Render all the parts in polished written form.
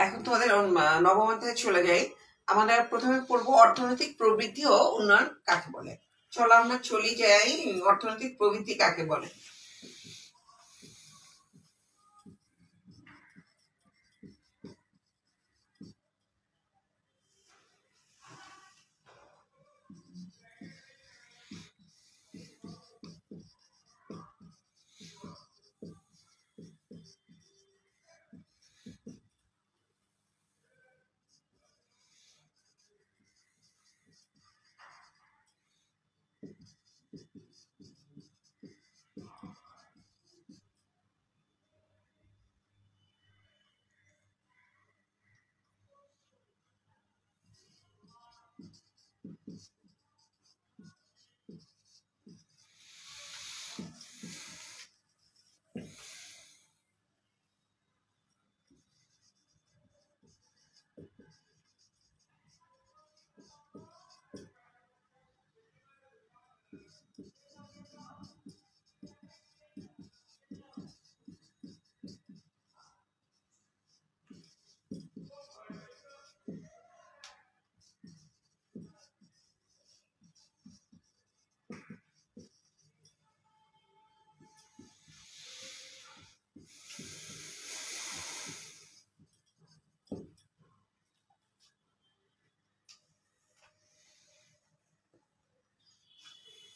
এখন তোমাদের নবম অধ্যায়ে চলে যাই। আমাদের প্রথমে পড়বো অর্থনৈতিক প্রবৃদ্ধি ও উন্নয়ন কাকে বলে। চলো আমরা চলে যাই, অর্থনৈতিক প্রবৃদ্ধি কাকে বলে।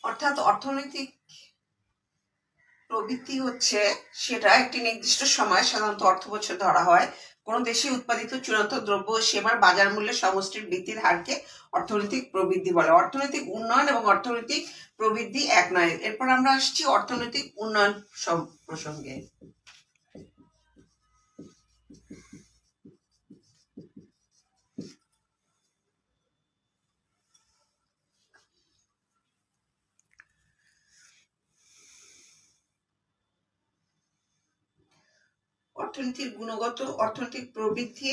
অর্থাৎ অর্থনৈতিক প্রবৃদ্ধি হচ্ছে সেটা একটি নির্দিষ্ট সময়, সাধারণত অর্থ বছর ধরা হয়, কোনো দেশে উৎপাদিত চূড়ান্ত দ্রব্য ও সেবার বাজার মূল্যের সমষ্টির বৃদ্ধির হারকে অর্থনৈতিক প্রবৃদ্ধি বলে। অর্থনৈতিক উন্নয়ন এবং অর্থনৈতিক প্রবৃদ্ধি এক নয়। এরপর আমরা আসছি অর্থনৈতিক উন্নয়ন প্রসঙ্গে। অর্থনীতির গুণগত অর্থনৈতিক প্রবৃদ্ধি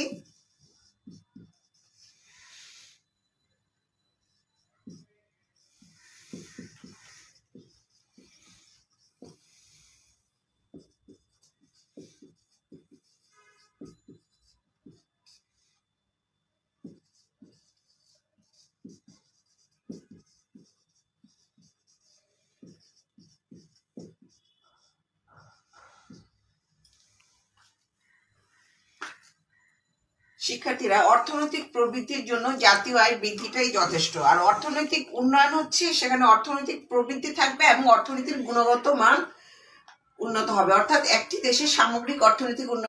শিক্ষার্থীরা, অর্থনৈতিক প্রবৃদ্ধির জন্য জাতীয় আয় বৃদ্ধিটাই যথেষ্ট। আর অর্থনৈতিক উন্নয়ন হচ্ছে সেখানে অর্থনৈতিক প্রবৃদ্ধি থাকবে এবং অর্থনীতির গুণগত মান উন্নত হবে। অর্থাৎ একটি দেশের সামগ্রিক অর্থনৈতিক উন্নয়ন